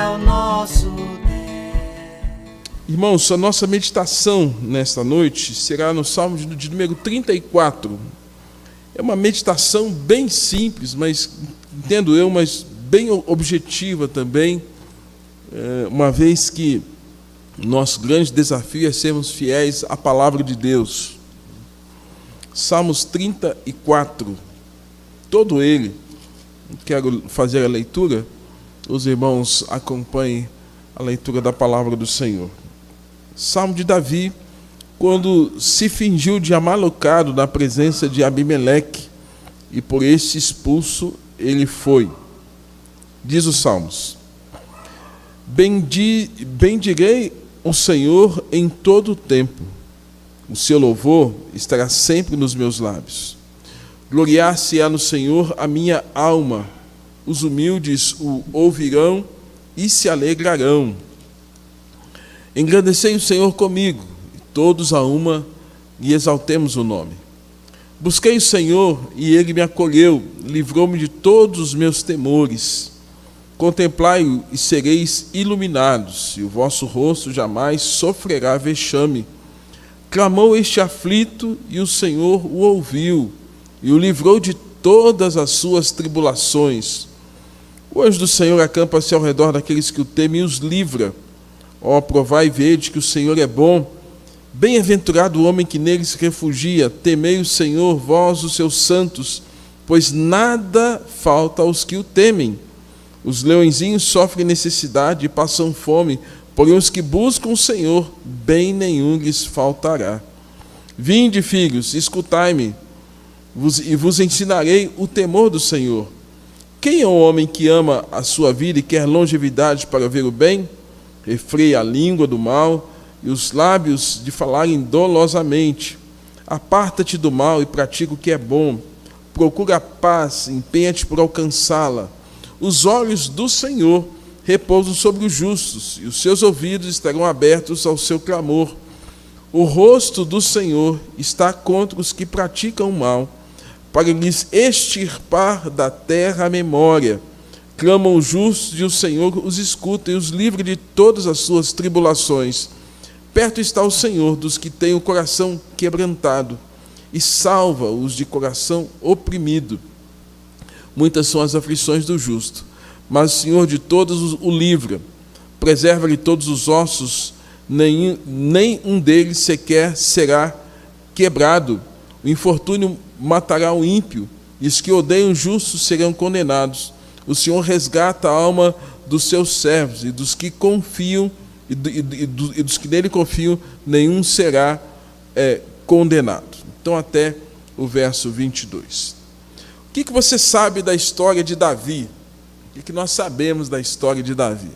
é o nosso Deus. Irmãos, a nossa meditação nesta noite será no Salmo de número 34. É uma meditação bem simples, mas, entendo eu, mas bem objetiva também, uma vez que nosso grande desafio é sermos fiéis à palavra de Deus. Salmos 34, todo ele, quero fazer a leitura, os irmãos acompanhem a leitura da palavra do Senhor. Salmo de Davi, quando se fingiu de amalocado na presença de Abimeleque, e por este expulso ele foi. Diz os Salmos: bendirei o Senhor em todo o tempo, o seu louvor estará sempre nos meus lábios. Gloriar-se-á no Senhor a minha alma, os humildes o ouvirão e se alegrarão. Engrandecei o Senhor comigo, e todos a uma lhe exaltemos o nome. Busquei o Senhor, e ele me acolheu, livrou-me de todos os meus temores. Contemplai-o e sereis iluminados, e o vosso rosto jamais sofrerá vexame. Clamou este aflito, e o Senhor o ouviu, e o livrou de todas as suas tribulações. O anjo do Senhor acampa-se ao redor daqueles que o temem e os livra. Ó, provai e vede que o Senhor é bom. Bem-aventurado o homem que nele se refugia. Temei o Senhor, vós os seus santos, pois nada falta aos que o temem. Os leõezinhos sofrem necessidade e passam fome, porém os que buscam o Senhor, bem nenhum lhes faltará. Vinde, filhos, escutai-me, e vos ensinarei o temor do Senhor. Quem é o homem que ama a sua vida e quer longevidade para ver o bem? Refreia a língua do mal e os lábios de falarem dolosamente. Aparta-te do mal e pratica o que é bom. Procura a paz, empenha-te por alcançá-la. Os olhos do Senhor repousam sobre os justos, e os seus ouvidos estarão abertos ao seu clamor. O rosto do Senhor está contra os que praticam o mal, para lhes extirpar da terra a memória. Clamam os justos, e o Senhor os escuta e os livra de todas as suas tribulações. Perto está o Senhor dos que têm o coração quebrantado, e salva-os de coração oprimido. Muitas são as aflições do justo, mas o Senhor de todos o livra. Preserva-lhe todos os ossos, nem um deles sequer será quebrado. O infortúnio matará o ímpio, e os que odeiam o justo serão condenados. O Senhor resgata a alma dos seus servos, e dos que confiam, e dos que nele confiam, nenhum será condenado. Então, até o verso 22. O que você sabe da história de Davi? O que nós sabemos da história de Davi?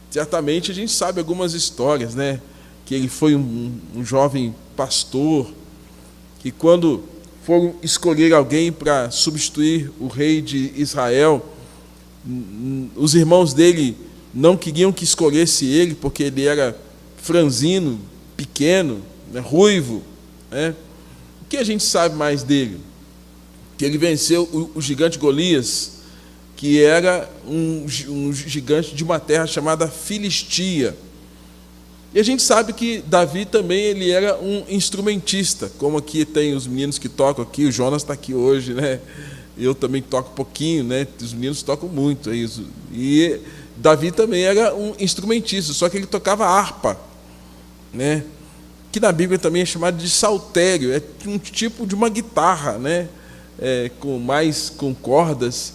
Certamente a gente sabe algumas histórias, né? Que ele foi um jovem pastor, que quando foram escolher alguém para substituir o rei de Israel, os irmãos dele não queriam que escolhesse ele, porque ele era franzino, pequeno, né, ruivo, né? O que a gente sabe mais dele? Que ele venceu o gigante Golias, que era um gigante de uma terra chamada Filistia. E a gente sabe que Davi também ele era um instrumentista, como aqui tem os meninos que tocam aqui, o Jonas está aqui hoje, né? Eu também toco um pouquinho, né? Os meninos tocam muito, é isso. E Davi também era um instrumentista, só que ele tocava harpa, né? Que na Bíblia também é chamado de saltério, é um tipo de uma guitarra, né? Com cordas.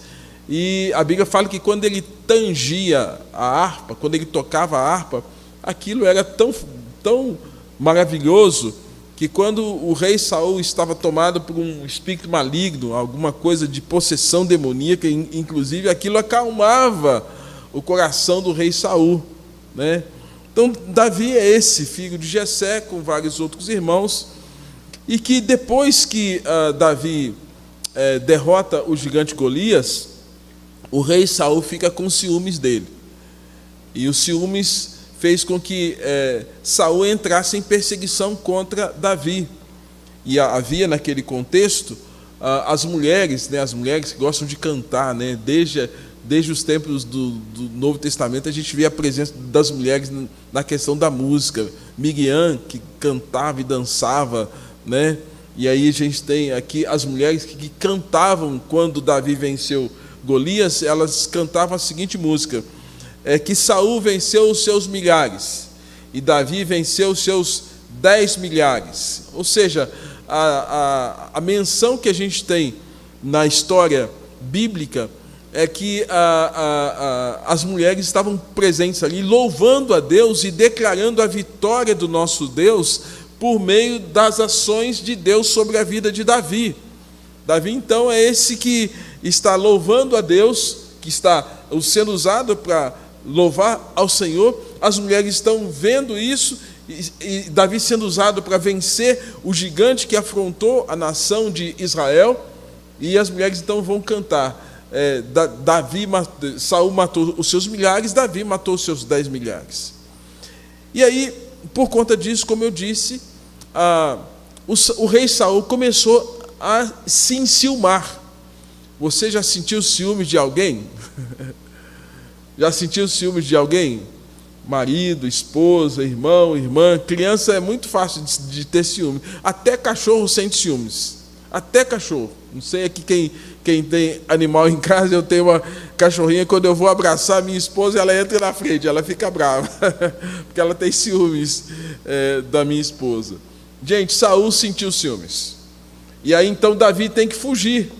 E a Bíblia fala que quando ele tangia a harpa, quando ele tocava a harpa, aquilo era tão maravilhoso que quando o rei Saul estava tomado por um espírito maligno, alguma coisa de possessão demoníaca, inclusive aquilo acalmava o coração do rei Saul, né? Então Davi é esse filho de Jessé com vários outros irmãos, e que depois que Davi derrota o gigante Golias, o rei Saul fica com ciúmes dele, e os ciúmes fez com que Saul entrasse em perseguição contra Davi. E havia naquele contexto as mulheres que gostam de cantar, né? desde os tempos do Novo Testamento, a gente vê a presença das mulheres na questão da música. Miriam, que cantava e dançava, né? E aí a gente tem aqui as mulheres que cantavam quando Davi venceu Golias. Elas cantavam a seguinte música: que Saul venceu os seus milhares e Davi venceu os seus 10 milhares. Ou seja, a menção que a gente tem na história bíblica é que as mulheres estavam presentes ali, louvando a Deus e declarando a vitória do nosso Deus por meio das ações de Deus sobre a vida de Davi. Davi, então, é esse que está louvando a Deus, que está sendo usado para louvar ao Senhor. As mulheres estão vendo isso, e Davi sendo usado para vencer o gigante que afrontou a nação de Israel. E as mulheres então vão cantar: Saul matou os seus milhares, Davi matou os seus 10 milhares. E aí, por conta disso, como eu disse, o rei Saul começou a se enciumar. Você já sentiu ciúmes de alguém? Já sentiu ciúmes de alguém? Marido, esposa, irmão, irmã. Criança é muito fácil de ter ciúme. Até cachorro sente ciúmes. Até cachorro. Não sei aqui quem tem animal em casa. Eu tenho uma cachorrinha, quando eu vou abraçar minha esposa, ela entra na frente, ela fica brava, porque ela tem ciúmes da minha esposa. Gente, Saul sentiu ciúmes. E aí então Davi tem que fugir.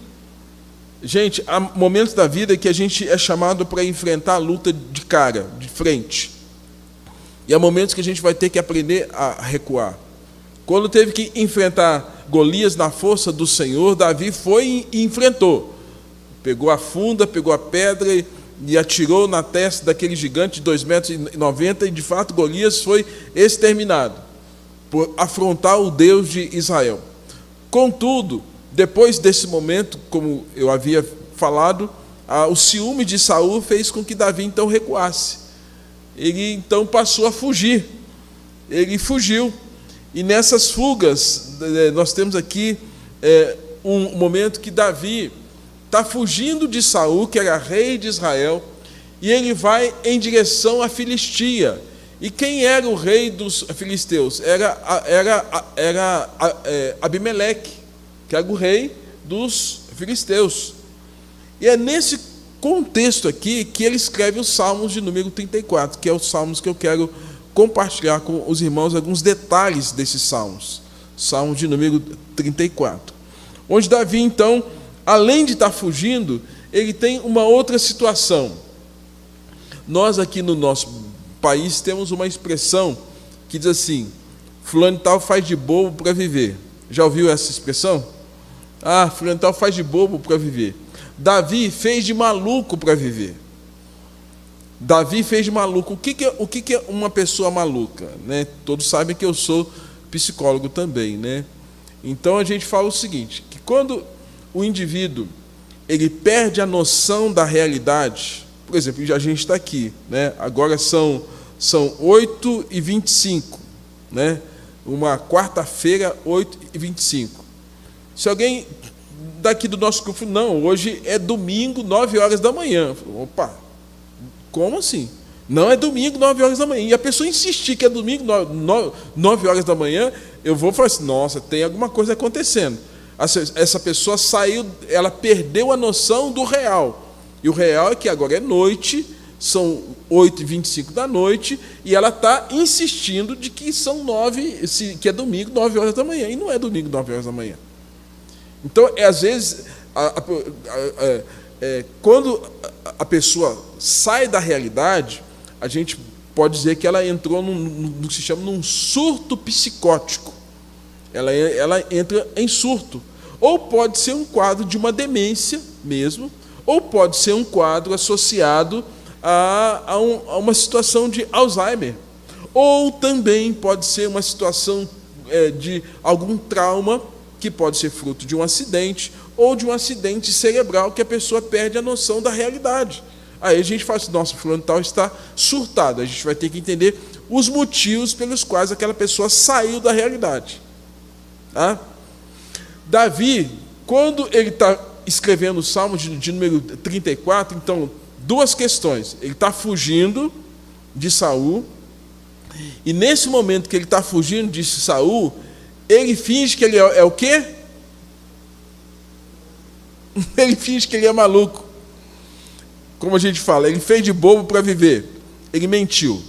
Gente, há momentos da vida que a gente é chamado para enfrentar a luta de cara, de frente. E há momentos que a gente vai ter que aprender a recuar. Quando teve que enfrentar Golias na força do Senhor, Davi foi e enfrentou. Pegou a funda, pegou a pedra e atirou na testa daquele gigante de 2,90 metros, e de fato Golias foi exterminado por afrontar o Deus de Israel. Contudo, depois desse momento, como eu havia falado, o ciúme de Saul fez com que Davi então recuasse. Ele então passou a fugir. Ele fugiu. E nessas fugas, nós temos aqui um momento que Davi está fugindo de Saul, que era rei de Israel, e ele vai em direção à Filistia. E quem era o rei dos filisteus? Era Abimeleque, que era o rei dos filisteus. E é nesse contexto aqui que ele escreve os Salmos de número 34, que é os Salmos que eu quero compartilhar com os irmãos alguns detalhes desses Salmos. Salmo de número 34. Onde Davi, então, além de estar fugindo, ele tem uma outra situação. Nós aqui no nosso país temos uma expressão que diz assim: fulano tal faz de bobo para viver. Já ouviu essa expressão? Fulano tal faz de bobo para viver. Davi fez de maluco para viver. Davi fez de maluco. O que é uma pessoa maluca? Né? Todos sabem que eu sou psicólogo também, né? Então a gente fala o seguinte, que quando o indivíduo ele perde a noção da realidade, por exemplo, a gente está aqui, né? Agora são 8h25, né? Uma quarta-feira, 8h25. Se alguém daqui do nosso grupo, não, hoje é domingo, 9 horas da manhã. Opa, como assim? Não é domingo, 9 horas da manhã. E a pessoa insistir que é domingo, 9 horas da manhã, eu vou falar assim: nossa, tem alguma coisa acontecendo. Essa pessoa saiu, ela perdeu a noção do real. E o real é que agora é noite, são 8h25 da noite, e ela está insistindo de que são que é domingo, 9 horas da manhã. E não é domingo, 9 horas da manhã. Então, às vezes, quando a pessoa sai da realidade, a gente pode dizer que ela entrou no que se chama num surto psicótico. Ela entra em surto. Ou pode ser um quadro de uma demência mesmo, ou pode ser um quadro associado a uma situação de Alzheimer. Ou também pode ser uma situação de algum trauma, que pode ser fruto de um acidente, ou de um acidente cerebral, que a pessoa perde a noção da realidade. Aí a gente fala assim: nossa, fulano tal está surtado. A gente vai ter que entender os motivos pelos quais aquela pessoa saiu da realidade. Davi, quando ele está escrevendo o Salmo de número 34, então, duas questões. Ele está fugindo de Saul, e nesse momento que ele está fugindo de Saul, ele finge que ele é o quê? Ele finge que ele é maluco. Como a gente fala, ele fez de bobo para viver. Ele mentiu,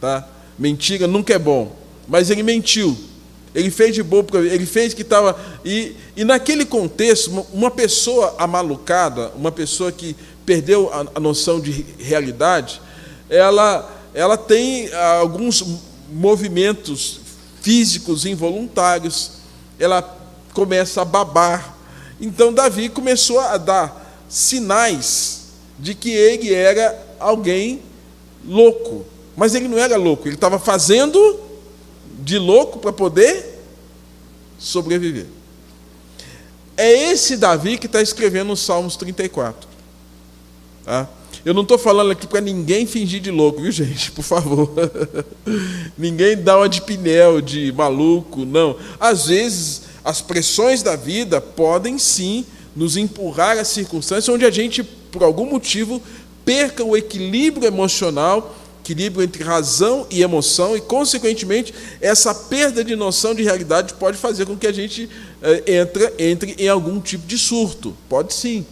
tá? Mentira nunca é bom, mas ele mentiu. Ele fez de bobo para viver. Ele fez que estava... E naquele contexto, uma pessoa amalucada, uma pessoa que perdeu a noção de realidade, ela tem alguns movimentos físicos involuntários, ela começa a babar. Então Davi começou a dar sinais de que ele era alguém louco. Mas ele não era louco, ele estava fazendo de louco para poder sobreviver. É esse Davi que está escrevendo os Salmos 34. Tá? Eu não estou falando aqui para ninguém fingir de louco, viu, gente? Por favor. Ninguém dá uma de Pinel, de maluco, não. Às vezes, as pressões da vida podem, sim, nos empurrar a circunstâncias onde a gente, por algum motivo, perca o equilíbrio emocional, equilíbrio entre razão e emoção, e, consequentemente, essa perda de noção de realidade pode fazer com que a gente entre em algum tipo de surto. Pode, sim.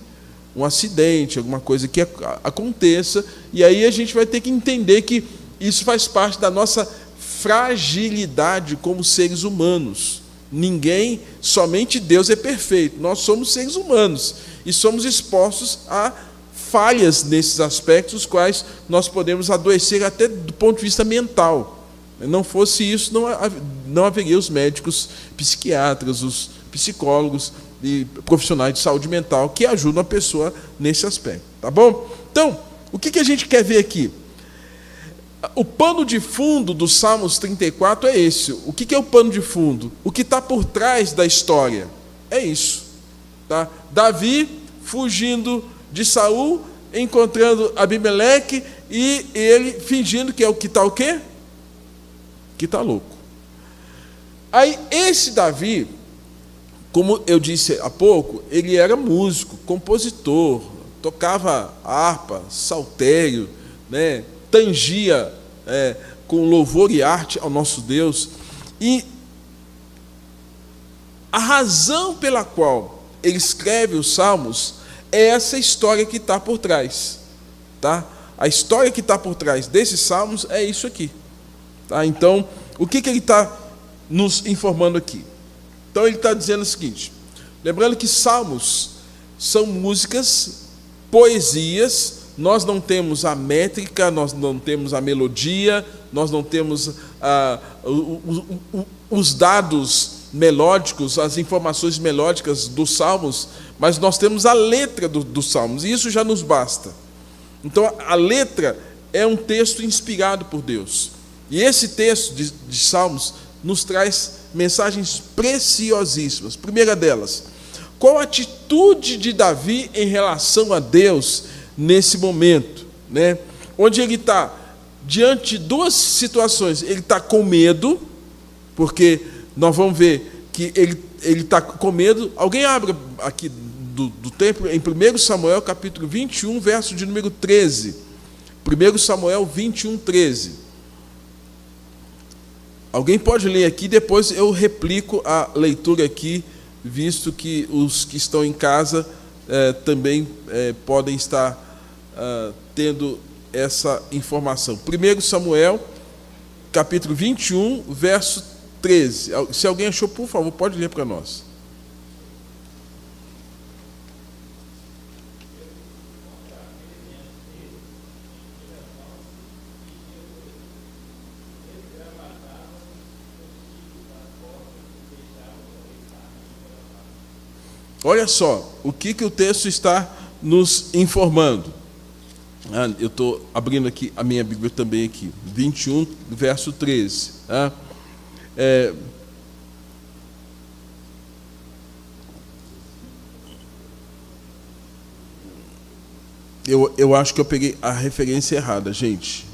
Um acidente, alguma coisa que aconteça, e aí a gente vai ter que entender que isso faz parte da nossa fragilidade como seres humanos. Ninguém, somente Deus é perfeito. Nós somos seres humanos e somos expostos a falhas nesses aspectos, os quais nós podemos adoecer até do ponto de vista mental. Não fosse isso, não haveria os médicos, psiquiatras, os psicólogos e profissionais de saúde mental que ajudam a pessoa nesse aspecto, tá bom? Então, o que a gente quer ver aqui? O pano de fundo dos Salmos 34 é esse. O que é o pano de fundo? O que está por trás da história? É isso, tá? Davi fugindo de Saul, encontrando Abimeleque, e ele fingindo que é o que está o quê? Que está louco. Aí, esse Davi, como eu disse há pouco, ele era músico, compositor, tocava harpa, saltério, né, tangia com louvor e arte ao nosso Deus. E a razão pela qual ele escreve os Salmos é essa história que está por trás. Tá? A história que está por trás desses Salmos é isso aqui. Tá? Então, o que ele está nos informando aqui? Então ele está dizendo o seguinte, lembrando que salmos são músicas, poesias, nós não temos a métrica, nós não temos a melodia, nós não temos os dados melódicos, as informações melódicas dos salmos, mas nós temos a letra dos salmos, e isso já nos basta. Então a letra é um texto inspirado por Deus, e esse texto de salmos nos traz mensagens preciosíssimas. Primeira delas, qual a atitude de Davi em relação a Deus nesse momento, né? Onde ele está diante de duas situações. Ele está com medo, porque nós vamos ver que ele está com medo. Alguém abre aqui do templo em 1 Samuel capítulo 21, verso de número 13. 1 Samuel 21, 13. Alguém pode ler aqui, depois eu replico a leitura aqui, visto que os que estão em casa também podem estar tendo essa informação. 1 Samuel, capítulo 21, verso 13. Se alguém achou, por favor, pode ler para nós. Olha só, o que o texto está nos informando. Eu estou abrindo aqui a minha Bíblia também aqui. 21, verso 13. Eu acho que eu peguei a referência errada, gente.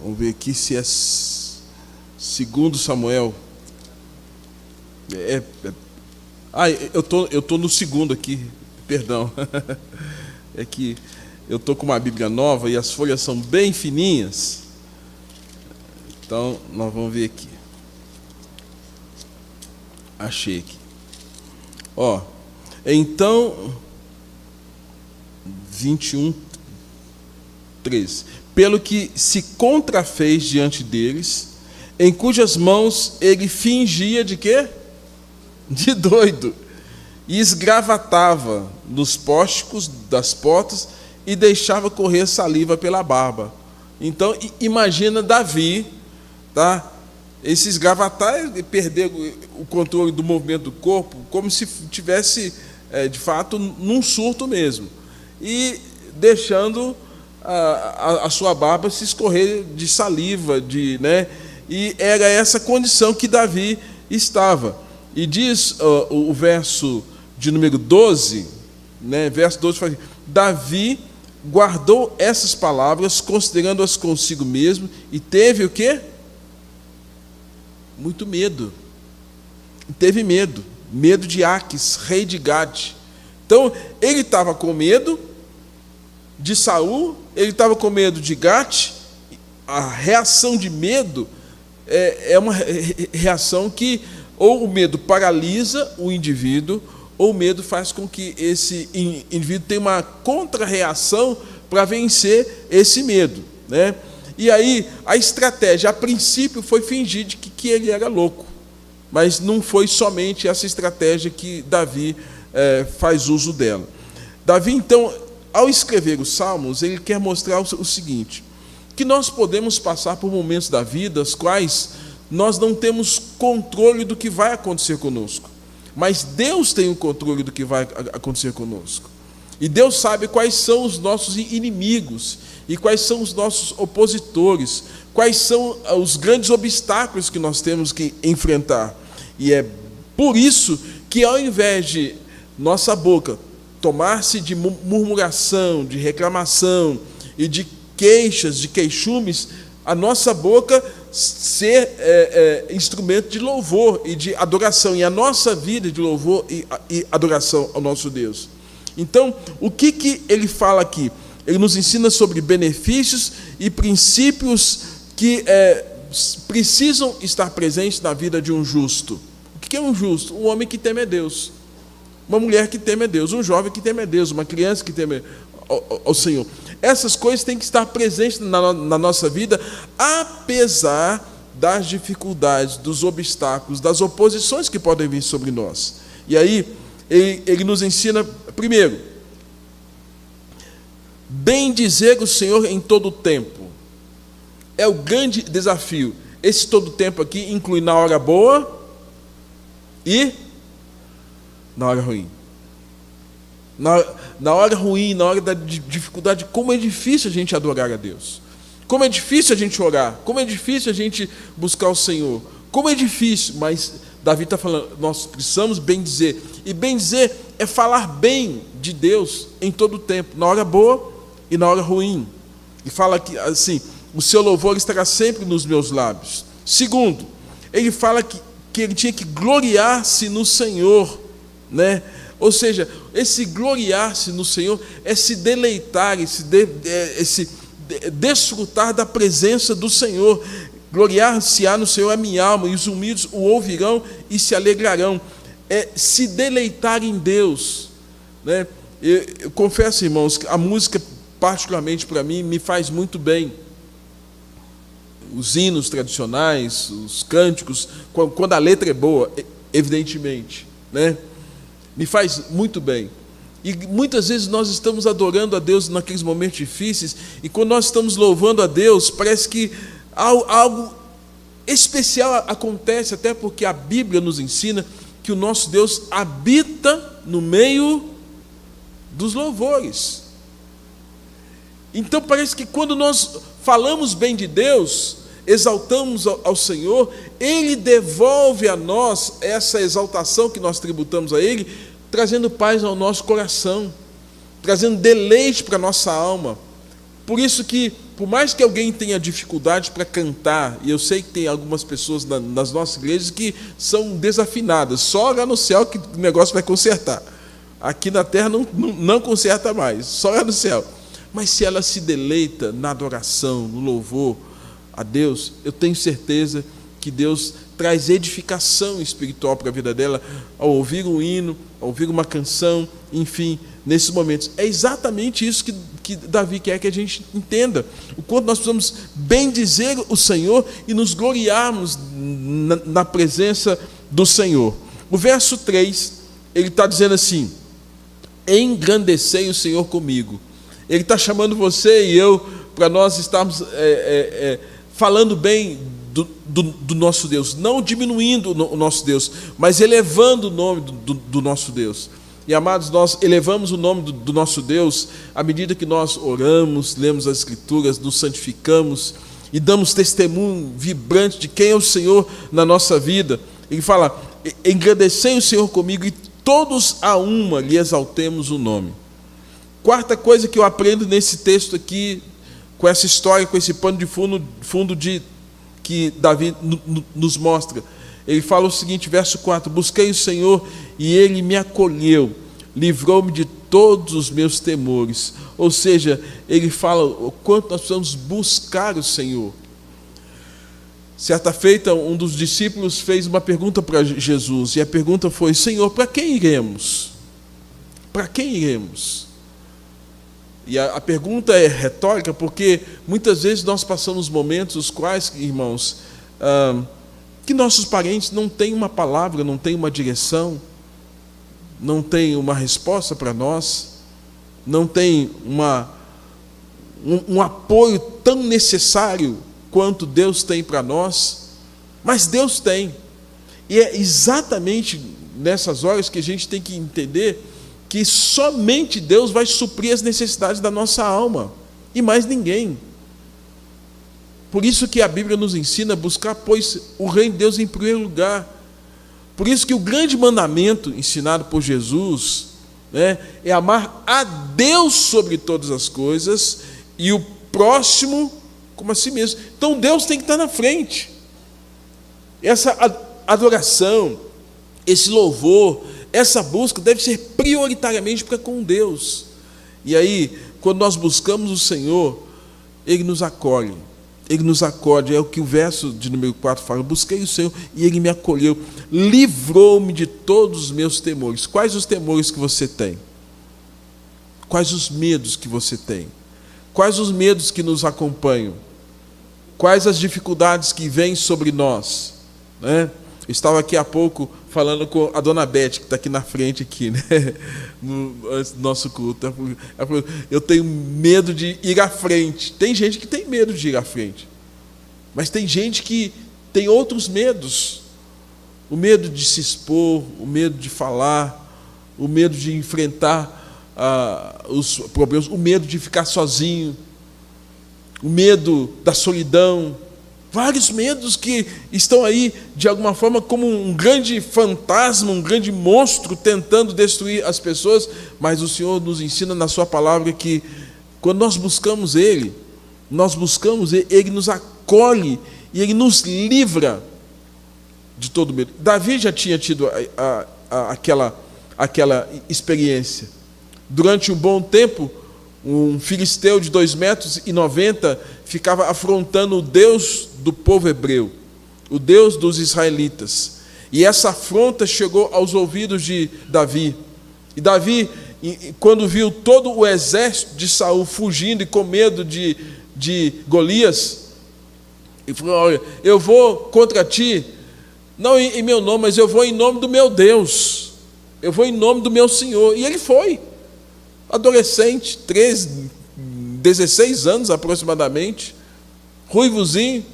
Vamos ver aqui se é 2 Samuel. Eu tô no segundo aqui, perdão. É que eu estou com uma Bíblia nova e as folhas são bem fininhas. Então, nós vamos ver aqui. Achei aqui. Ó, então, 21, 13. Pelo que se contrafez diante deles, em cujas mãos ele fingia de quê? De doido. E esgravatava nos pórticos das portas e deixava correr saliva pela barba. Então, imagina Davi, tá? Esse esgravatar é perder o controle do movimento do corpo, como se tivesse, de fato, num surto mesmo. E deixando a sua barba se escorrer de saliva, né? E era essa condição que Davi estava. E diz o verso de número 12, né? Verso 12 fala assim: Davi guardou essas palavras, considerando-as consigo mesmo, e teve o quê? Muito medo. Teve medo. Medo de Aques, rei de Gade. Então, ele estava com medo de Saul, ele estava com medo de Gate. A reação de medo é uma reação que ou o medo paralisa o indivíduo, ou o medo faz com que esse indivíduo tenha uma contra-reação para vencer esse medo, né? E aí, a estratégia, a princípio, foi fingir de que ele era louco. Mas não foi somente essa estratégia que Davi faz uso dela. Davi, então, ao escrever os Salmos, ele quer mostrar o seguinte: que nós podemos passar por momentos da vida, os quais nós não temos controle do que vai acontecer conosco. Mas Deus tem o controle do que vai acontecer conosco. E Deus sabe quais são os nossos inimigos e quais são os nossos opositores, quais são os grandes obstáculos que nós temos que enfrentar. E é por isso que, ao invés de nossa boca tomar-se de murmuração, de reclamação e de queixas, de queixumes, a nossa boca ser instrumento de louvor e de adoração, e a nossa vida de louvor e adoração ao nosso Deus. Então, o que ele fala aqui? Ele nos ensina sobre benefícios e princípios que precisam estar presentes na vida de um justo. O que é um justo? Um homem que teme a Deus, uma mulher que teme a Deus, um jovem que teme a Deus, uma criança que teme ao Senhor. Essas coisas têm que estar presentes na nossa vida, apesar das dificuldades, dos obstáculos, das oposições que podem vir sobre nós. E aí, ele nos ensina, primeiro, bem dizer o Senhor em todo o tempo. É o grande desafio. Esse todo o tempo aqui inclui na hora boa e na hora ruim. Na hora ruim, na hora da dificuldade, como é difícil a gente adorar a Deus. Como é difícil a gente orar. Como é difícil a gente buscar o Senhor. Como é difícil, mas Davi está falando, nós precisamos bem dizer. E bem dizer é falar bem de Deus em todo o tempo, na hora boa e na hora ruim. E fala que assim, o seu louvor estará sempre nos meus lábios. Segundo, ele fala que ele tinha que gloriar-se no Senhor, né? Ou seja, esse gloriar-se no Senhor é se deleitar, esse desfrutar da presença do Senhor. Gloriar-se-á no Senhor a minha alma, e os humildes o ouvirão e se alegrarão. É se deleitar em Deus, né? Eu confesso, irmãos, que a música, particularmente para mim, me faz muito bem. Os hinos tradicionais, os cânticos, quando a letra é boa, evidentemente, né? Me faz muito bem. E muitas vezes nós estamos adorando a Deus naqueles momentos difíceis, e quando nós estamos louvando a Deus, parece que algo especial acontece, até porque a Bíblia nos ensina que o nosso Deus habita no meio dos louvores. Então parece que quando nós falamos bem de Deus, exaltamos ao Senhor, Ele devolve a nós essa exaltação que nós tributamos a Ele, trazendo paz ao nosso coração, trazendo deleite para a nossa alma. Por isso que, por mais que alguém tenha dificuldade para cantar, e eu sei que tem algumas pessoas nas nossas igrejas que são desafinadas, só lá no céu que o negócio vai consertar. Aqui na terra não conserta mais, só lá no céu. Mas se ela se deleita na adoração, no louvor a Deus, eu tenho certeza que Deus traz edificação espiritual para a vida dela ao ouvir um hino, ao ouvir uma canção, enfim, nesses momentos. É exatamente isso que Davi quer que a gente entenda, o quanto nós precisamos bendizer o Senhor e nos gloriarmos na presença do Senhor. O verso 3, ele está dizendo assim: engrandecei o Senhor comigo. Ele está chamando você e eu para nós estarmos falando bem do nosso Deus, não diminuindo o nosso Deus, mas elevando o nome do nosso Deus. E amados, nós elevamos o nome do nosso Deus à medida que nós oramos, lemos as Escrituras, nos santificamos e damos testemunho vibrante de quem é o Senhor na nossa vida. Ele fala: engrandecei o Senhor comigo e todos a uma lhe exaltemos o nome. Quarta coisa que eu aprendo nesse texto aqui, com essa história, com esse pano de fundo que Davi nos mostra. Ele fala o seguinte, verso 4: busquei o Senhor e Ele me acolheu, livrou-me de todos os meus temores. Ou seja, ele fala o quanto nós precisamos buscar o Senhor. Certa feita, um dos discípulos fez uma pergunta para Jesus, e a pergunta foi: Senhor, para quem iremos? Para quem iremos? E a pergunta é retórica, porque muitas vezes nós passamos momentos os quais, irmãos, que nossos parentes não têm uma palavra, não têm uma direção, não têm uma resposta para nós, não têm um apoio tão necessário quanto Deus tem para nós, mas Deus tem. E é exatamente nessas horas que a gente tem que entender que somente Deus vai suprir as necessidades da nossa alma, e mais ninguém. Por isso que a Bíblia nos ensina a buscar, pois, o reino de Deus em primeiro lugar. Por isso que o grande mandamento ensinado por Jesus, é amar a Deus sobre todas as coisas e o próximo como a si mesmo. Então Deus tem que estar na frente. Essa adoração, esse louvor, essa busca deve ser prioritariamente para com Deus. E aí, quando nós buscamos o Senhor, Ele nos acolhe. Ele nos acode, é o que o verso de número 4 fala: busquei o Senhor e Ele me acolheu, livrou-me de todos os meus temores. Quais os temores que você tem? Quais os medos que você tem? Quais os medos que nos acompanham? Quais as dificuldades que vêm sobre nós? Eu estava aqui há pouco falando com a dona Beth, que está aqui na frente, no nosso culto. Ela falou: eu tenho medo de ir à frente. Tem gente que tem medo de ir à frente, mas tem gente que tem outros medos. O medo de se expor, o medo de falar, o medo de enfrentar os problemas, o medo de ficar sozinho, o medo da solidão. Vários medos que estão aí, de alguma forma, como um grande fantasma, um grande monstro tentando destruir as pessoas. Mas o Senhor nos ensina na sua palavra que, quando nós buscamos Ele, Ele nos acolhe e Ele nos livra de todo medo. Davi já tinha tido aquela experiência. Durante um bom tempo, um filisteu de 2,90 m ficava afrontando o Deus do povo hebreu, o Deus dos israelitas. E essa afronta chegou aos ouvidos de Davi. E Davi, quando viu todo o exército de Saul fugindo e com medo de Golias, ele falou: olha, eu vou contra ti, não em meu nome, mas eu vou em nome do meu Deus, eu vou em nome do meu Senhor. E ele foi, adolescente, 16 anos aproximadamente, ruivozinho,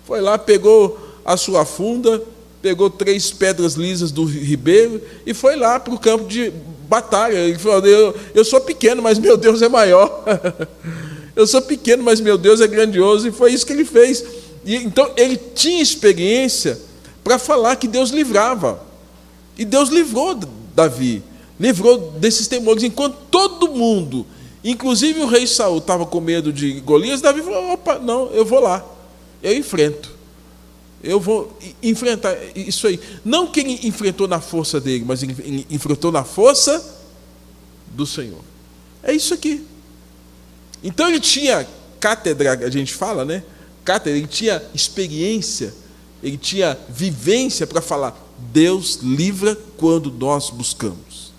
foi lá, pegou a sua funda, pegou 3 pedras lisas do ribeiro e foi lá para o campo de batalha. Ele falou: eu sou pequeno, mas meu Deus é maior. Eu sou pequeno, mas meu Deus é grandioso. E foi isso que ele fez. E então ele tinha experiência para falar que Deus livrava. E Deus livrou Davi, livrou desses temores. Enquanto todo mundo, inclusive o rei Saul, estava com medo de Golias, Davi falou: opa, não, eu vou lá, eu enfrento, eu vou enfrentar isso aí. Não que ele enfrentou na força dele, mas ele enfrentou na força do Senhor. É isso aqui. Então ele tinha cátedra, a gente fala, né? Cátedra, ele tinha experiência, ele tinha vivência para falar: Deus livra quando nós buscamos.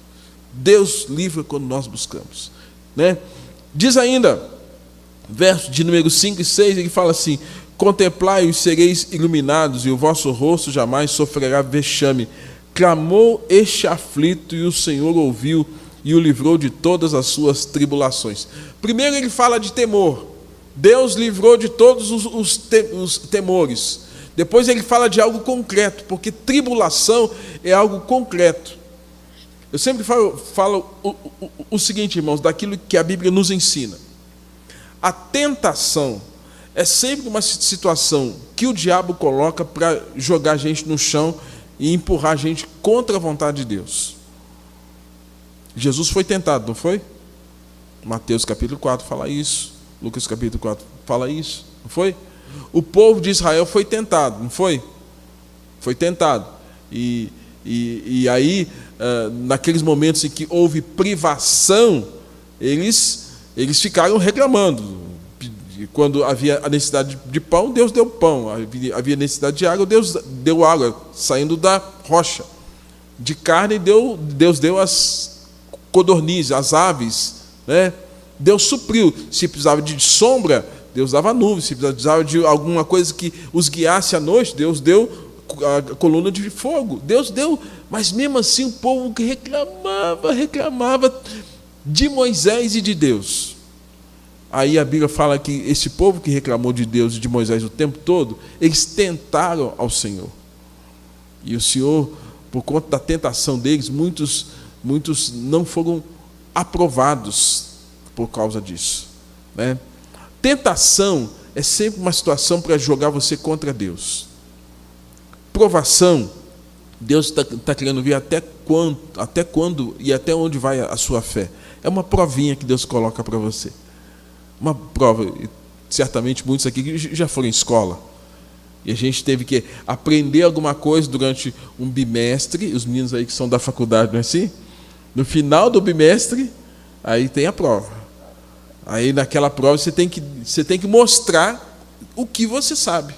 Deus livra quando nós buscamos, né? Diz ainda, verso de número 5 e 6, ele fala assim: contemplai-o e sereis iluminados, e o vosso rosto jamais sofrerá vexame. Clamou este aflito, e o Senhor ouviu e o livrou de todas as suas tribulações. Primeiro ele fala de temor. Deus livrou de todos os temores. Depois ele fala de algo concreto, porque tribulação é algo concreto. Eu sempre falo o seguinte, irmãos, daquilo que a Bíblia nos ensina. A tentação é sempre uma situação que o diabo coloca para jogar a gente no chão e empurrar a gente contra a vontade de Deus. Jesus foi tentado, não foi? Mateus capítulo 4 fala isso. Lucas capítulo 4 fala isso, não foi? O povo de Israel foi tentado, não foi? Foi tentado. E aí, naqueles momentos em que houve privação, eles ficaram reclamando. Quando havia a necessidade de pão, Deus deu pão. Havia necessidade de água, Deus deu água, saindo da rocha. De carne, Deus deu as codornizes, as aves, né? Deus supriu. Se precisava de sombra, Deus dava nuvem. Se precisava de alguma coisa que os guiasse à noite, Deus deu a coluna de fogo. Deus deu, mas mesmo assim o povo que reclamava de Moisés e de Deus. Aí a Bíblia fala que esse povo que reclamou de Deus e de Moisés o tempo todo, eles tentaram ao Senhor. E o Senhor, por conta da tentação deles, muitos não foram aprovados por causa disso, né? Tentação é sempre uma situação para jogar você contra Deus. Provação, Deus está querendo ver até quando e até onde vai a sua fé. É uma provinha que Deus coloca para você. Uma prova, certamente muitos aqui já foram em escola, e a gente teve que aprender alguma coisa durante um bimestre, os meninos aí que são da faculdade, não é assim? No final do bimestre, aí tem a prova. Aí naquela prova você tem que mostrar o que você sabe.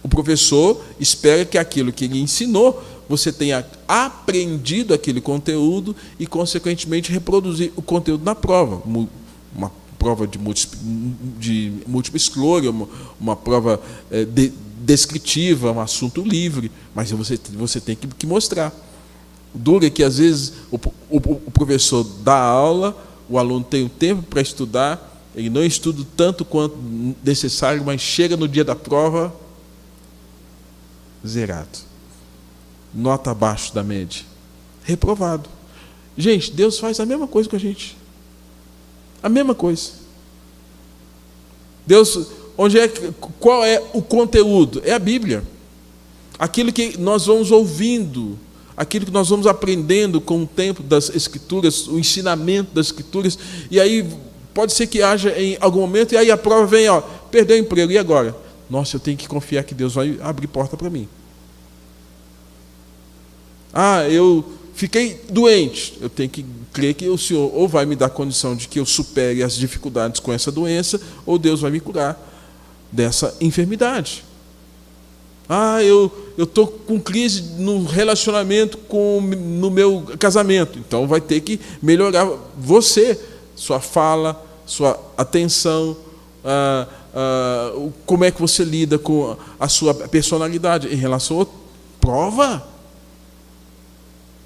O professor espera que aquilo que ele ensinou, você tenha aprendido aquele conteúdo e, consequentemente, reproduzir o conteúdo na prova. Uma prova de múltipla escolha, uma prova descritiva, um assunto livre, mas você tem que mostrar. O duro é que, às vezes, o professor dá aula, o aluno tem o tempo para estudar, ele não estuda tanto quanto necessário, mas chega no dia da prova, zerado. Nota abaixo da média. Reprovado. Gente, Deus faz a mesma coisa com a gente. A mesma coisa. Deus, qual é o conteúdo? É a Bíblia. Aquilo que nós vamos ouvindo, aquilo que nós vamos aprendendo com o tempo das Escrituras, o ensinamento das Escrituras, e aí pode ser que haja em algum momento, e aí a prova vem, perdeu o emprego, e agora? Nossa, eu tenho que confiar que Deus vai abrir porta para mim. Eu fiquei doente, eu tenho que crer que o Senhor ou vai me dar condição de que eu supere as dificuldades com essa doença, ou Deus vai me curar dessa enfermidade. Eu estou com crise no relacionamento no meu casamento, então vai ter que melhorar você, sua fala, sua atenção, como é que você lida com a sua personalidade em relação à prova.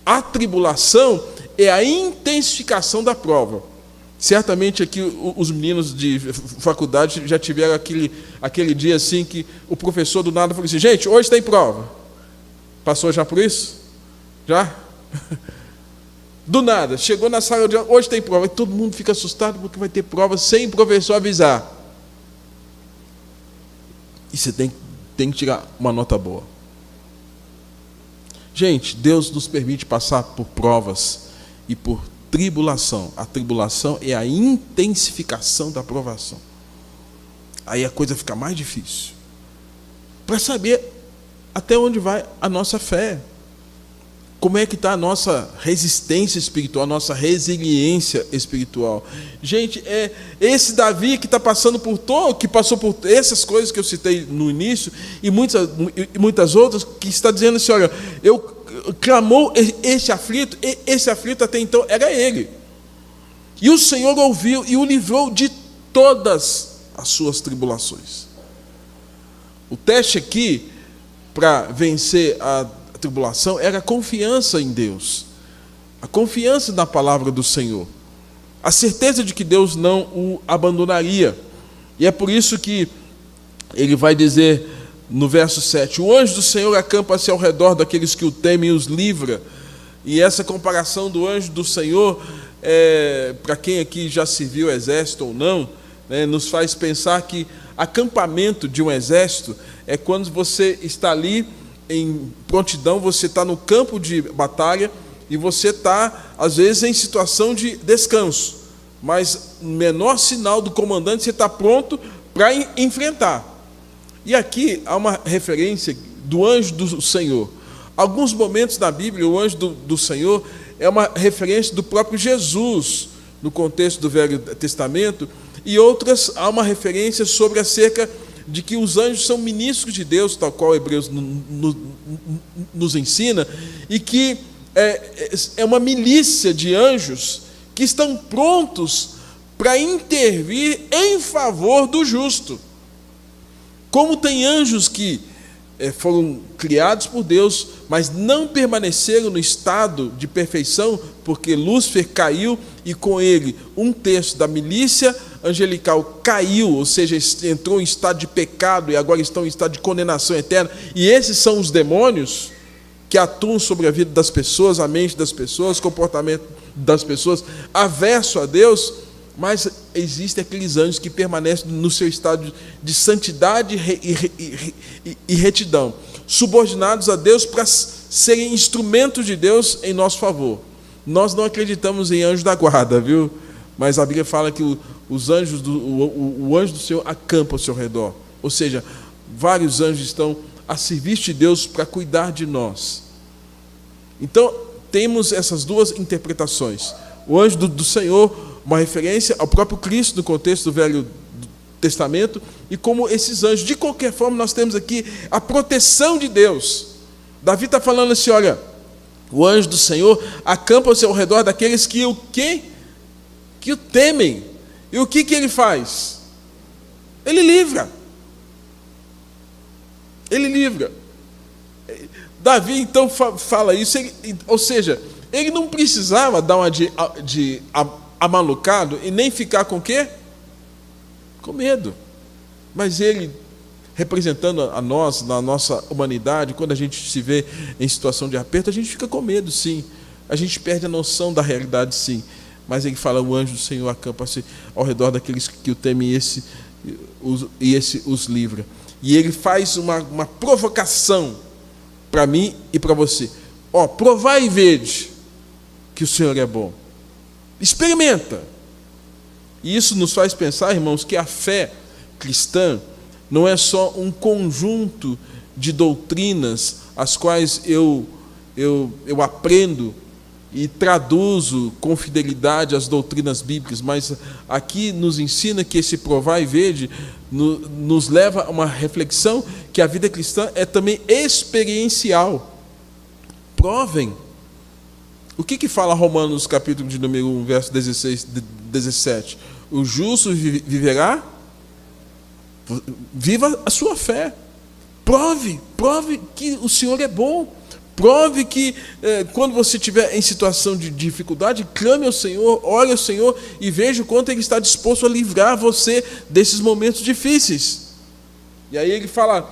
A tribulação é a intensificação da prova. Certamente aqui os meninos de faculdade já tiveram aquele dia assim que o professor do nada falou assim: gente, hoje tem prova. Passou já por isso? Já? Do nada, chegou na sala de aula, hoje tem prova. E todo mundo fica assustado porque vai ter prova sem o professor avisar. E você tem que tirar uma nota boa. Gente, Deus nos permite passar por provas e por tribulação. A tribulação é a intensificação da provação. Aí a coisa fica mais difícil. Para saber até onde vai a nossa fé. Como é que está a nossa resistência espiritual, a nossa resiliência espiritual? Gente, é esse Davi que está passando que passou por essas coisas que eu citei no início, e muitas outras, que está dizendo assim, olha, clamou esse aflito até então era ele. E o Senhor ouviu e o livrou de todas as suas tribulações. O teste aqui, para vencer a tribulação, era a confiança em Deus, a confiança na palavra do Senhor, a certeza de que Deus não o abandonaria. E é por isso que ele vai dizer no verso 7, o anjo do Senhor acampa-se ao redor daqueles que o temem e os livra. E essa comparação do anjo do Senhor, para quem aqui já serviu o exército ou não, nos faz pensar que acampamento de um exército é quando você está ali em prontidão, você está no campo de batalha e você está, às vezes, em situação de descanso, mas no menor sinal do comandante você está pronto para enfrentar. E aqui há uma referência do anjo do Senhor. Alguns momentos na Bíblia, o anjo do Senhor é uma referência do próprio Jesus, no contexto do Velho Testamento, e outras há uma referência sobre acerca de que os anjos são ministros de Deus, tal qual Hebreus nos ensina, e que é uma milícia de anjos que estão prontos para intervir em favor do justo. Como tem anjos que foram criados por Deus, mas não permaneceram no estado de perfeição, porque Lúcifer caiu e com ele um terço da milícia angelical caiu, ou seja, entrou em estado de pecado e agora estão em estado de condenação eterna. E esses são os demônios que atuam sobre a vida das pessoas, a mente das pessoas, o comportamento das pessoas, averso a Deus. Mas existem aqueles anjos que permanecem no seu estado de santidade e retidão, subordinados a Deus para serem instrumentos de Deus em nosso favor. Nós não acreditamos em anjo da guarda, viu? Mas a Bíblia fala que os anjos o anjo do Senhor acampa ao seu redor. Ou seja, vários anjos estão a serviço de Deus para cuidar de nós. Então, temos essas duas interpretações. O anjo do Senhor, uma referência ao próprio Cristo no contexto do Velho Testamento, e como esses anjos, de qualquer forma, nós temos aqui a proteção de Deus. Davi está falando assim, olha, o anjo do Senhor acampa-se ao redor daqueles que o temem. E o que ele faz? Ele livra. Ele livra. Davi então fala isso, ou seja, ele não precisava dar uma de amalucado e nem ficar com o quê? Com medo. Mas ele, representando a nós, na nossa humanidade, quando a gente se vê em situação de aperto, a gente fica com medo, sim. A gente perde a noção da realidade, sim. Mas ele fala, o anjo do Senhor acampa-se ao redor daqueles que o temem e esse os livra. E ele faz uma provocação para mim e para você. Provai e vede que o Senhor é bom. Experimenta. E isso nos faz pensar, irmãos, que a fé cristã não é só um conjunto de doutrinas as quais eu aprendo e traduzo com fidelidade as doutrinas bíblicas, mas aqui nos ensina que esse provar e vede nos leva a uma reflexão que a vida cristã é também experiencial. Provem. O que fala Romanos capítulo de número 1, verso 16, 17? O justo viverá? Viva a sua fé. Prove que o Senhor é bom. Prove que quando você estiver em situação de dificuldade, clame ao Senhor, ore ao Senhor e veja o quanto Ele está disposto a livrar você desses momentos difíceis. E aí ele fala,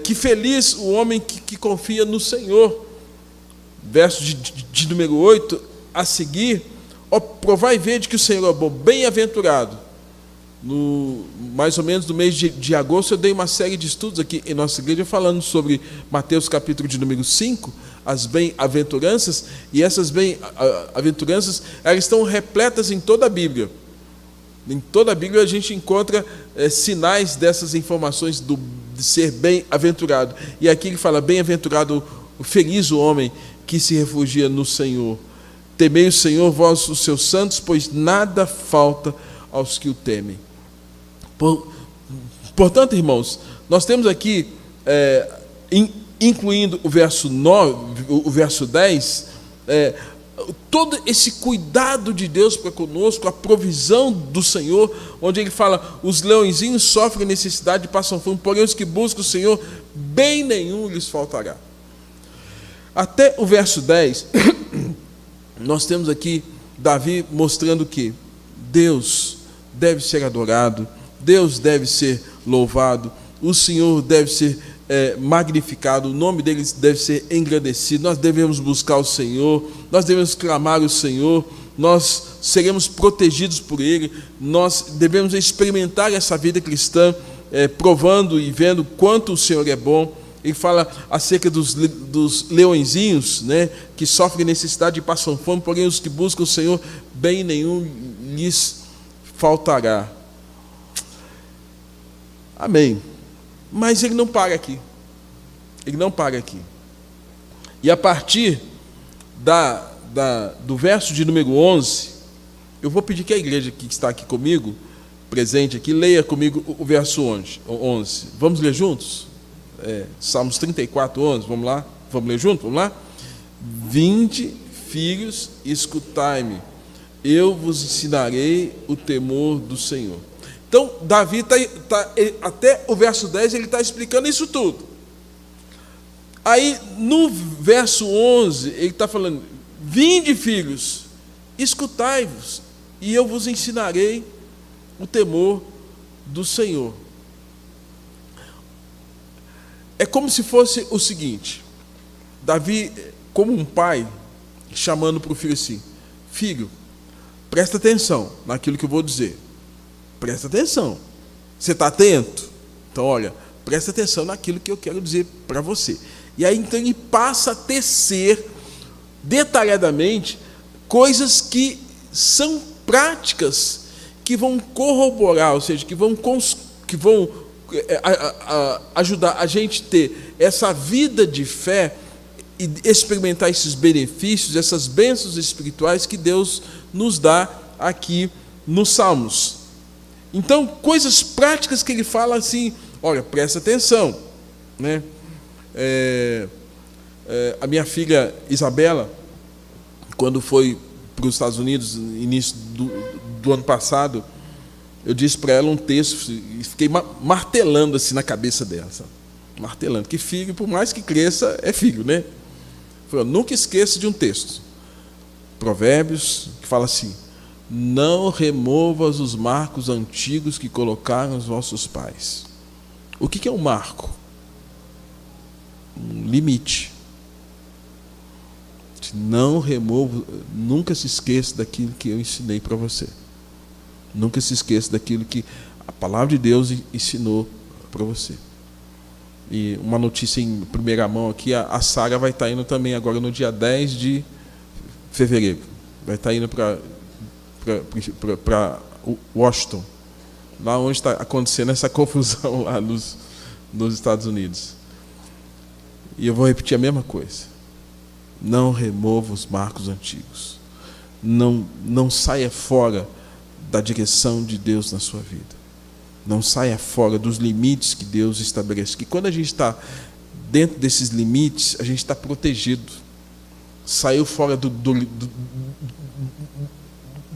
que feliz o homem que confia no Senhor. Verso de número 8, a seguir, provai e vede que o Senhor é bom, bem-aventurado. Mais ou menos no mês de agosto, eu dei uma série de estudos aqui em nossa igreja falando sobre Mateus capítulo de número 5, as bem-aventuranças, e essas bem-aventuranças, elas estão repletas em toda a Bíblia. Em toda a Bíblia a gente encontra sinais dessas informações de ser bem-aventurado. E aqui ele fala, bem-aventurado, feliz o homem que se refugia no Senhor. Temei o Senhor, vós os seus santos, pois nada falta aos que o temem. Portanto, irmãos, nós temos aqui, incluindo o verso 9, o verso 10, todo esse cuidado de Deus para conosco, a provisão do Senhor, onde ele fala, os leõezinhos sofrem necessidade e passam fome, porém os que buscam o Senhor, bem nenhum lhes faltará. Até o verso 10, nós temos aqui Davi mostrando que Deus deve ser adorado, Deus deve ser louvado, o Senhor deve ser magnificado, o nome dele deve ser engrandecido, nós devemos buscar o Senhor, nós devemos clamar o Senhor, nós seremos protegidos por ele, nós devemos experimentar essa vida cristã, provando e vendo quanto o Senhor é bom. Ele fala acerca dos leõezinhos, né, que sofrem necessidade e passam fome, porém os que buscam o Senhor, bem nenhum lhes faltará. Amém. Mas ele não para aqui. Ele não para aqui. E a partir do verso de número 11, eu vou pedir que a igreja que está aqui comigo, presente aqui, leia comigo o verso 11. Vamos ler juntos? Salmos 34, 11, vamos lá? Vamos ler junto? Vamos lá? Vinde, filhos, escutai-me, eu vos ensinarei o temor do Senhor. Então, Davi até o verso 10, ele está explicando isso tudo. Aí, no verso 11, ele está falando, vinde, filhos, escutai-vos, e eu vos ensinarei o temor do Senhor. É como se fosse o seguinte, Davi, como um pai, chamando para o filho assim, filho, presta atenção naquilo que eu vou dizer, presta atenção, você está atento? Então olha, presta atenção naquilo que eu quero dizer para você. E aí então ele passa a tecer detalhadamente coisas que são práticas, que vão corroborar, ou seja, que vão ajudar a gente a ter essa vida de fé e experimentar esses benefícios, essas bênçãos espirituais que Deus nos dá aqui nos Salmos. Então, coisas práticas que ele fala assim, olha, presta atenção, né? A minha filha Isabela, quando foi para os Estados Unidos, no início do ano passado, eu disse para ela um texto e fiquei martelando assim na cabeça dela, sabe? Martelando, que filho, por mais que cresça, é filho, né? Eu nunca esqueça de um texto, Provérbios, que fala assim, não removas os marcos antigos que colocaram os vossos pais. O que é um marco? Um limite. Não remova, nunca se esqueça daquilo que eu ensinei para você. Nunca se esqueça daquilo que a palavra de Deus ensinou para você. E uma notícia em primeira mão aqui, a Sara vai estar indo também agora no dia 10 de fevereiro. Vai estar indo para Washington, lá onde está acontecendo essa confusão lá nos Estados Unidos. E eu vou repetir a mesma coisa. Não remova os marcos antigos. Não saia fora da direção de Deus na sua vida. Não saia fora dos limites que Deus estabelece. Que quando a gente está dentro desses limites, a gente está protegido. Saiu fora do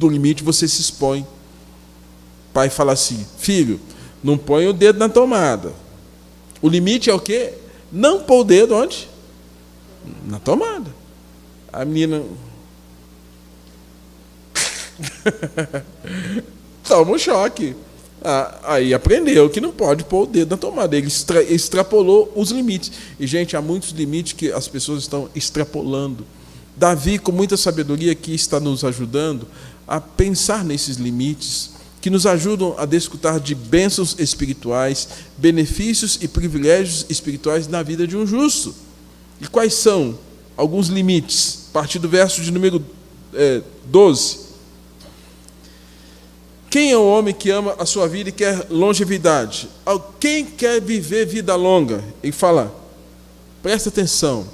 limite, você se expõe. O pai fala assim, filho, não põe o dedo na tomada. O limite é o quê? Não pôr o dedo onde? Na tomada. A menina... toma um choque. Aí aprendeu que não pode pôr o dedo na tomada. Ele extrapolou os limites. E, gente, há muitos limites que as pessoas estão extrapolando. Davi, com muita sabedoria, aqui está nos ajudando a pensar nesses limites, que nos ajudam a desfrutar de bênçãos espirituais, benefícios e privilégios espirituais na vida de um justo. E quais são alguns limites? A partir do verso de número 12. Quem é o homem que ama a sua vida e quer longevidade? Quem quer viver vida longa? Ele fala, presta atenção,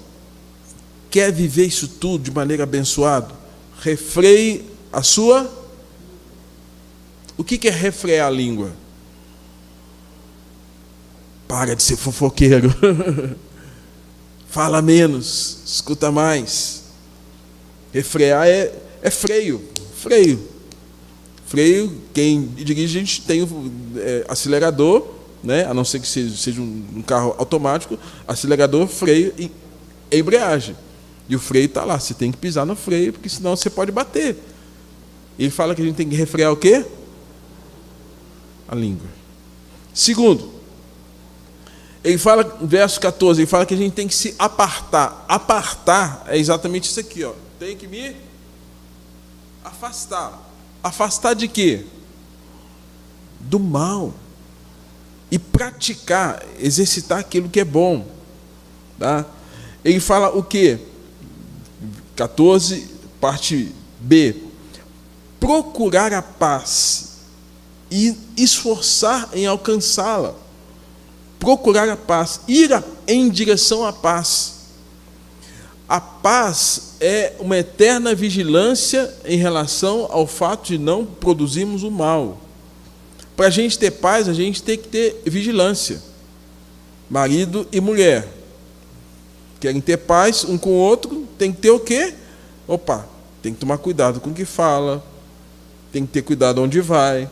Quer viver isso tudo de maneira abençoada? Refreie a sua... O que é refrear a língua? Para de ser fofoqueiro. Fala menos, escuta mais. Refrear é freio. Freio, quem dirige, a gente tem acelerador, né? A não ser que seja um carro automático, acelerador, freio e embreagem. E o freio está lá, você tem que pisar no freio, porque senão você pode bater. Ele fala que a gente tem que refrear o quê? A língua. Segundo, ele fala, verso 14, ele fala que a gente tem que se apartar. Apartar é exatamente isso aqui, ó. Tem que me afastar. Afastar de quê? Do mal. E praticar, exercitar aquilo que é bom. Tá? Ele fala o quê? 14, parte B. Procurar a paz e esforçar em alcançá-la. Procurar a paz, ir em direção à paz. A paz é uma eterna vigilância em relação ao fato de não produzirmos o mal. Para a gente ter paz, a gente tem que ter vigilância. Marido e mulher querem ter paz um com o outro, tem que ter o quê? Tem que tomar cuidado com o que fala, tem que ter cuidado onde vai,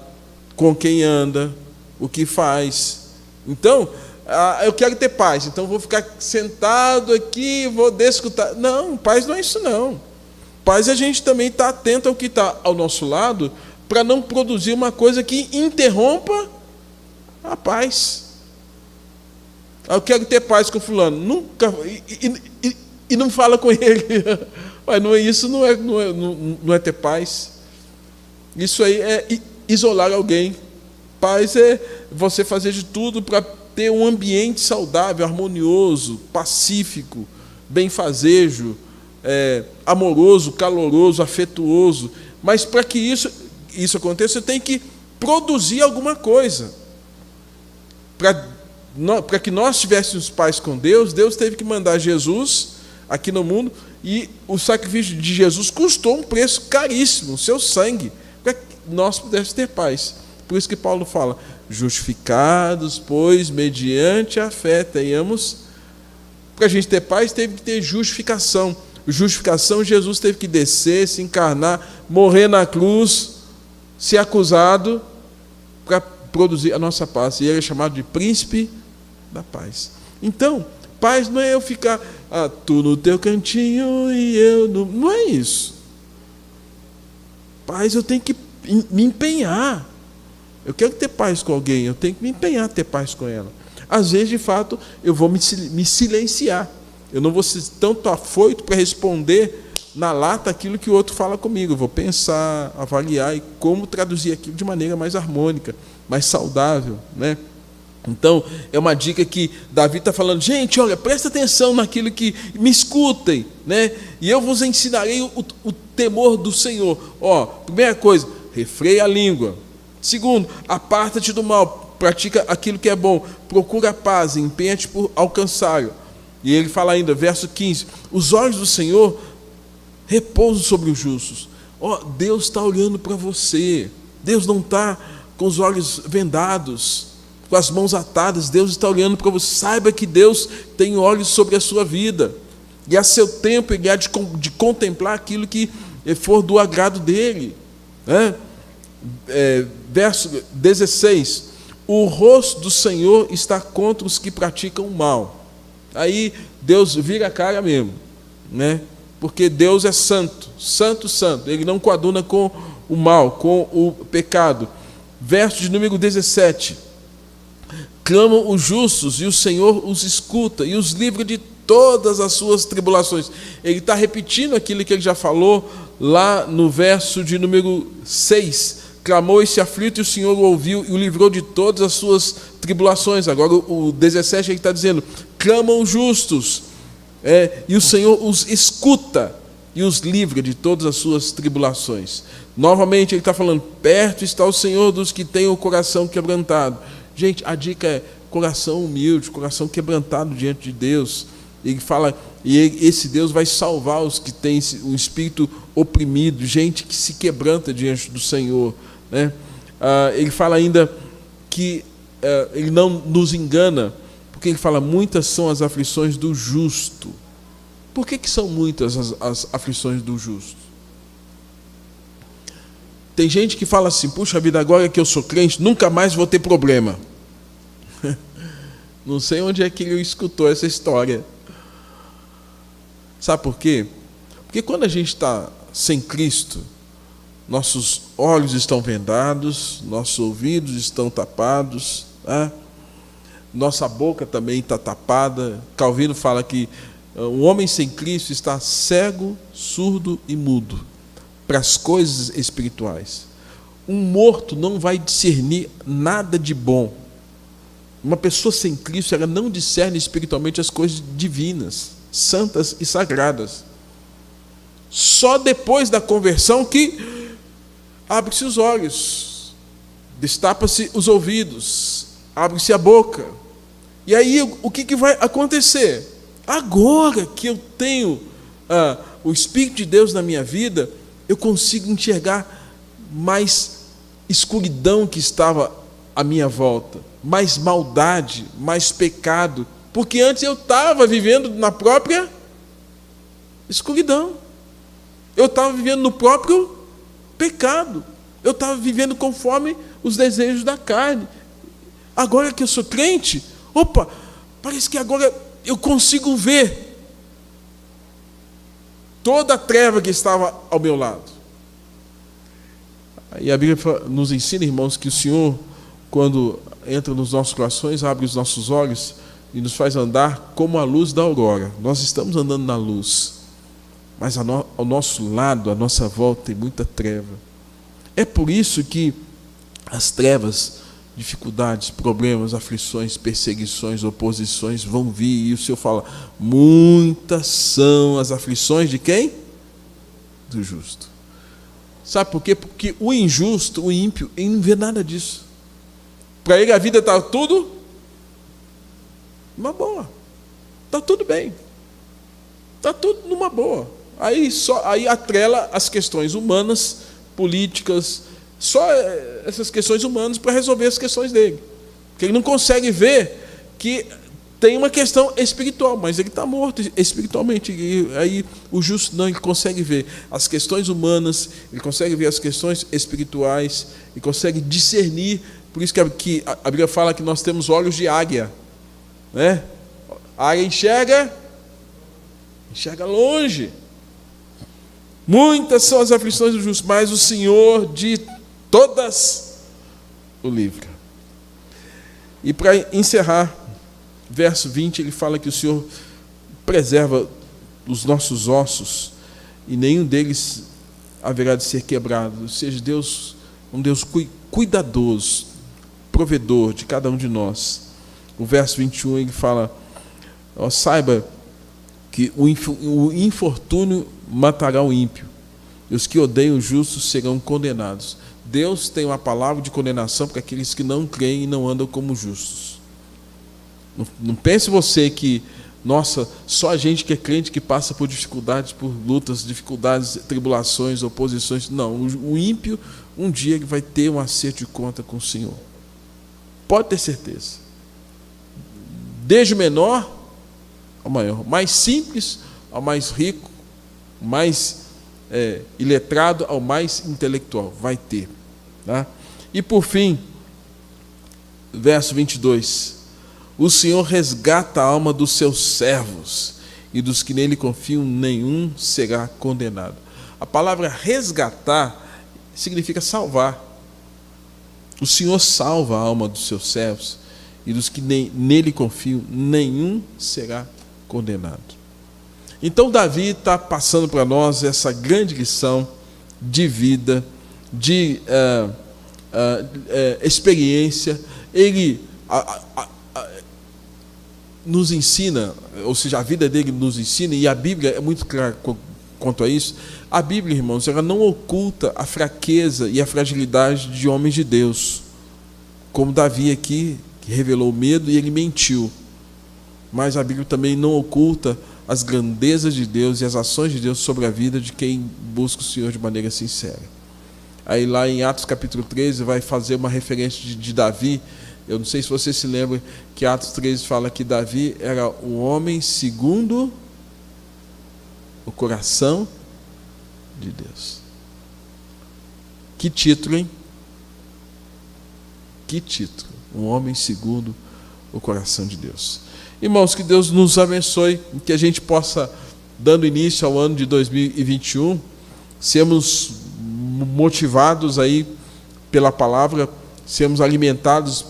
com quem anda, o que faz. Então, eu quero ter paz, então vou ficar sentado aqui, vou descutar. Não, paz não é isso não. Paz é a gente também estar atento ao que está ao nosso lado, para não produzir uma coisa que interrompa a paz. Eu quero ter paz com fulano, nunca, e não fala com ele. Isso não é ter paz. Isso aí é isolar alguém. Paz é você fazer de tudo para ter um ambiente saudável, harmonioso, pacífico, benfazejo, amoroso, caloroso, afetuoso. Mas para que isso aconteça, você tem que produzir alguma coisa. Para que nós tivéssemos paz com Deus, Deus teve que mandar Jesus aqui no mundo, e o sacrifício de Jesus custou um preço caríssimo, o seu sangue, para que nós pudéssemos ter paz. Por isso que Paulo fala, justificados, pois, mediante a fé, tenhamos... Para a gente ter paz, teve que ter justificação. Justificação, Jesus teve que descer, se encarnar, morrer na cruz, ser acusado, para produzir a nossa paz. E ele é chamado de príncipe da paz. Então, paz não é eu ficar, tu no teu cantinho e eu no... Não é isso. Paz, eu tenho que me empenhar. Eu quero ter paz com alguém, eu tenho que me empenhar a ter paz com ela. Às vezes, de fato, eu vou me silenciar. Eu não vou ser tanto afoito para responder na lata aquilo que o outro fala comigo. Eu vou pensar, avaliar e como traduzir aquilo de maneira mais harmônica, mais saudável, né? Então, é uma dica que Davi está falando, gente, olha, presta atenção naquilo que me escutem, né? E eu vos ensinarei o temor do Senhor. Primeira coisa, refreia a língua. Segundo, aparta-te do mal, pratica aquilo que é bom, procura a paz, empenha-te por alcançá-lo. E ele fala ainda, verso 15, os olhos do Senhor repousam sobre os justos. Deus está olhando para você, Deus não está com os olhos vendados, com as mãos atadas, Deus está olhando para você. Saiba que Deus tem olhos sobre a sua vida, e a seu tempo Ele há de contemplar aquilo que for do agrado dEle, né? Verso 16, o rosto do Senhor está contra os que praticam o mal. Aí Deus vira a cara mesmo, né? Porque Deus é santo, santo, santo. Ele não coaduna com o mal, com o pecado. Verso de número 17, clamam os justos e o Senhor os escuta e os livra de todas as suas tribulações. Ele está repetindo aquilo que ele já falou lá no verso de número 6, clamou esse aflito e o Senhor o ouviu e o livrou de todas as suas tribulações. Agora o 17 ele está dizendo, clamam os justos, e o Senhor os escuta e os livra de todas as suas tribulações. Novamente ele está falando, perto está o Senhor dos que têm o coração quebrantado. Gente, a dica é coração humilde, coração quebrantado diante de Deus. Ele fala, E esse Deus vai salvar os que têm um espírito oprimido, gente que se quebranta diante do Senhor, né? Ele fala ainda que ele não nos engana, porque ele fala: muitas são as aflições do justo. Por que são muitas as aflições do justo? Tem gente que fala assim: puxa vida, agora que eu sou crente, nunca mais vou ter problema. Não sei onde é que ele escutou essa história. Sabe por quê? Porque quando a gente está sem Cristo, nossos olhos estão vendados, nossos ouvidos estão tapados, né? Nossa boca também está tapada. Calvino fala que o homem sem Cristo está cego, surdo e mudo para as coisas espirituais. Um morto não vai discernir nada de bom. Uma pessoa sem Cristo, ela não discerne espiritualmente as coisas divinas, santas e sagradas. Só depois da conversão que abre-se os olhos, destapa-se os ouvidos, abre-se a boca. E aí o que vai acontecer? Agora que eu tenho o Espírito de Deus na minha vida, eu consigo enxergar mais escuridão que estava à minha volta, mais maldade, mais pecado, porque antes eu estava vivendo na própria escuridão, eu estava vivendo no próprio pecado, eu estava vivendo conforme os desejos da carne. Agora que eu sou crente, parece que agora eu consigo ver toda a treva que estava ao meu lado. E a Bíblia nos ensina, irmãos, que o Senhor, quando entra nos nossos corações, abre os nossos olhos e nos faz andar como a luz da aurora. Nós estamos andando na luz, mas ao nosso lado, à nossa volta, tem muita treva. É por isso que as trevas, dificuldades, problemas, aflições, perseguições, oposições vão vir, e o Senhor fala: muitas são as aflições de quem? Do justo. Sabe por quê? Porque o injusto, o ímpio, ele não vê nada disso. Para ele a vida está tudo numa boa, está tudo bem, está tudo numa boa. Aí atrela as questões humanas, políticas, só essas questões humanas para resolver as questões dele. Porque ele não consegue ver que tem uma questão espiritual, mas ele está morto espiritualmente. E aí o justo não, ele consegue ver as questões humanas, ele consegue ver as questões espirituais, e consegue discernir. Por isso que a Bíblia fala que nós temos olhos de águia, né? A águia enxerga longe. Muitas são as aflições do justo, mas o Senhor de todas o livra. E para encerrar, verso 20, ele fala que o Senhor preserva os nossos ossos e nenhum deles haverá de ser quebrado. Ou seja, Deus, um Deus cuidadoso, provedor de cada um de nós. O verso 21, ele fala: saiba que o infortúnio matará o ímpio, e os que odeiam o justo serão condenados. Deus tem uma palavra de condenação para aqueles que não creem e não andam como justos. Não pense você que, nossa, só a gente que é crente que passa por dificuldades, por lutas, dificuldades, tribulações, oposições. Não, o ímpio, um dia ele vai ter um acerto de conta com o Senhor. Pode ter certeza. Desde o menor ao maior, mais simples ao mais rico, mais iletrado ao mais intelectual, vai ter. Tá? E por fim, verso 22, o Senhor resgata a alma dos seus servos, e dos que nele confiam nenhum será condenado. A palavra resgatar significa salvar. O Senhor salva a alma dos seus servos, e dos que nele confiam nenhum será condenado. Então Davi está passando para nós essa grande lição de vida, de experiência. Ele nos ensina, ou seja, a vida dele nos ensina, e a Bíblia é muito clara quanto a isso. A Bíblia, irmãos, ela não oculta a fraqueza e a fragilidade de homens de Deus, como Davi aqui, que revelou o medo e ele mentiu. Mas a Bíblia também não oculta as grandezas de Deus e as ações de Deus sobre a vida de quem busca o Senhor de maneira sincera. Aí lá em Atos capítulo 13 vai fazer uma referência de Davi. Eu não sei se você se lembra que Atos 13 fala que Davi era um homem segundo o coração de Deus. Que título, hein? Que título. Um homem segundo o coração de Deus. Irmãos, que Deus nos abençoe, que a gente possa, dando início ao ano de 2021, sermos motivados aí pela palavra, sermos alimentados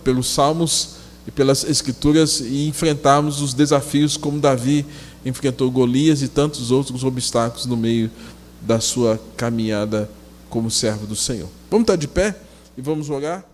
pelos salmos e pelas escrituras e enfrentarmos os desafios como Davi enfrentou Golias e tantos outros obstáculos no meio da sua caminhada como servo do Senhor. Vamos estar de pé e vamos orar?